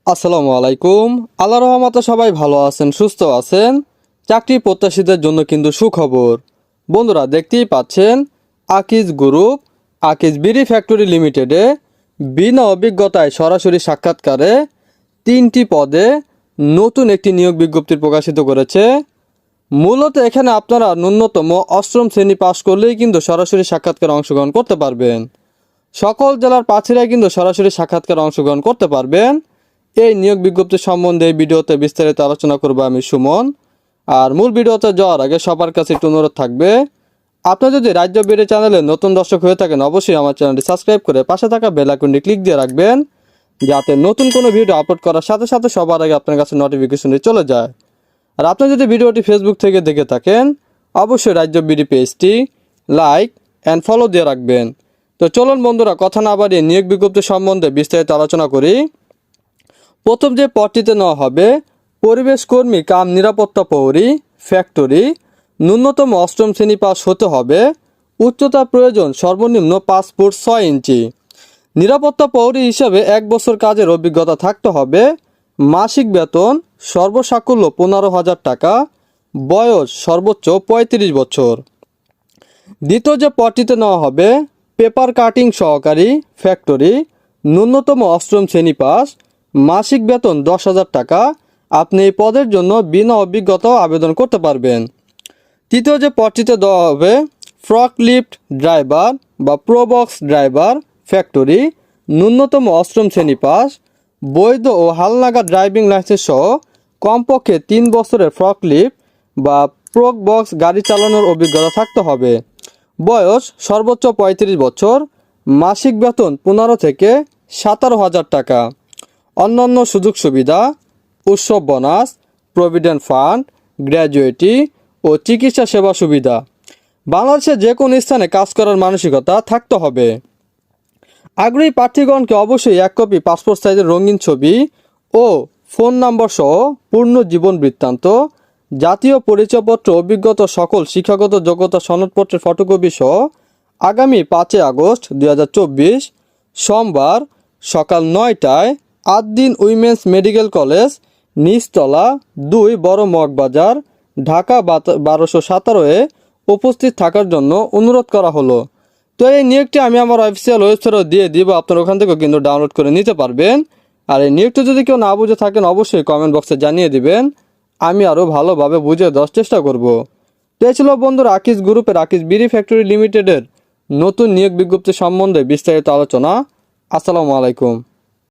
আসসালামু আলাইকুম। আল্লাহর রহমতে সবাই ভালো আছেন, সুস্থ আছেন। চাকরি প্রত্যাশীদের জন্য কিন্তু সুখবর। বন্ধুরা, দেখতেই পাচ্ছেন আকিজ গ্রুপ, আকিজ বিড়ি ফ্যাক্টরি লিমিটেডে বিনা অভিজ্ঞতায় সরাসরি সাক্ষাৎকারে 3টি পদে নতুন একটি নিয়োগ বিজ্ঞপ্তি প্রকাশিত করেছে। মূলত এখানে আপনারা ন্যূনতম 8ম শ্রেণী পাশ করলেই কিন্তু সরাসরি সাক্ষাৎকারে অংশগ্রহণ করতে পারবেন। সকল জেলার প্রার্থীরাই কিন্তু সরাসরি সাক্ষাৎকারে অংশগ্রহণ করতে পারবেন। এই নিয়োগ বিজ্ঞপ্তি সম্বন্ধে এই ভিডিওতে বিস্তারিত আলোচনা করব আমি সুমন। আর মূল ভিডিওতে যাওয়ার আগে সবার কাছে একটু অনুরোধ থাকবে, আপনি যদি রাজ্য বিডি চ্যানেলে নতুন দর্শক হয়ে থাকেন অবশ্যই আমার চ্যানেলটি সাবস্ক্রাইব করে পাশে থাকা বেল আইকনটি ক্লিক দিয়ে রাখবেন, যাতে নতুন কোনো ভিডিও আপলোড করার সাথে সাথে সবার আগে আপনার কাছে নোটিফিকেশনটি চলে যায়। আর আপনি যদি ভিডিওটি ফেসবুক থেকে দেখে থাকেন অবশ্যই রাজ্য বিডি পেজটি লাইক অ্যান্ড ফলো দিয়ে রাখবেন। তো চলুন বন্ধুরা, কথা না বাড়িয়ে নিয়োগ বিজ্ঞপ্তি সম্বন্ধে বিস্তারিত আলোচনা করি। প্রথম যে পদটিতে নেওয়া হবে পরিবেশ কর্মী কাম নিরাপত্তা প্রহরী ফ্যাক্টরি, ন্যূনতম 8ম শ্রেণী পাস হতে হবে। উচ্চতা প্রয়োজন সর্বনিম্ন 5 ফুট 6 ইঞ্চি। নিরাপত্তা প্রহরী হিসাবে 1 বছর কাজের অভিজ্ঞতা থাকতে হবে। মাসিক বেতন সর্বসাকুল্য 15,000 টাকা। বয়স সর্বোচ্চ 35 বছর। দ্বিতীয় যে পদটিতে নেওয়া হবে পেপার কাটিং সহকারী ফ্যাক্টরি, ন্যূনতম 8ম শ্রেণী পাস। মাসিক বেতন 10,000 টাকা। আপনি এই পদের জন্য বিনা অভিজ্ঞতাও আবেদন করতে পারবেন। তৃতীয় যে পদটিতে দেওয়া হবে ফ্রকলিফট ড্রাইভার বা প্রোবক্স ড্রাইভার ফ্যাক্টরি, ন্যূনতম 8ম শ্রেণী পাস। বৈধ ও হালনাগা ড্রাইভিং লাইসেন্স সহ কমপক্ষে 3 বছরের ফ্রকলিফট বা প্রোবক্স গাড়ি চালানোর অভিজ্ঞতা থাকতে হবে। বয়স সর্বোচ্চ 35 বছর। মাসিক বেতন 15 থেকে 17,000 টাকা। অন্যান্য সুযোগ সুবিধা উৎসব বোনাস, প্রভিডেন্ট ফান্ড, গ্র্যাজুয়েটি ও চিকিৎসা সেবা সুবিধা। বাংলাদেশের যে কোনো স্থানে কাজ করার মানসিকতা থাকতে হবে। আগ্রহী প্রার্থীগণকে অবশ্যই 1 কপি পাসপোর্ট সাইজের রঙিন ছবি ও ফোন নম্বর সহ পূর্ণ জীবন বৃত্তান্ত, জাতীয় পরিচয়পত্র, অভিজ্ঞতা, সকল শিক্ষাগত যোগ্যতা সনদপত্রের ফটোকপি সহ আগামী 5 আগস্ট 2024 সোমবার সকাল 9টায় আদ্দিন উইমেন্স মেডিকেল কলেজ, নিচতলা 2 বড় মগবাজার, ঢাকা 1217-এ উপস্থিত থাকার জন্য অনুরোধ করা হলো। তো এই নিয়োগটি আমি আমার অফিসিয়াল ওয়েবসাইটে দিয়ে দিব, আপনারা ওখান থেকেও কিন্তু ডাউনলোড করে নিতে পারবেন। আর এই নিয়োগটি যদি কেউ না বুঝে থাকেন অবশ্যই কমেন্ট বক্সে জানিয়ে দিবেন, আমি আরও ভালোভাবে বুঝে দেওয়ার চেষ্টা করব। তো এই ছিল বন্ধুরা আকিজ গ্রুপের আকিজ বিড়ি ফ্যাক্টরি লিমিটেডের নতুন নিয়োগ বিজ্ঞপ্তি সম্বন্ধে বিস্তারিত আলোচনা। আসসালামু আলাইকুম।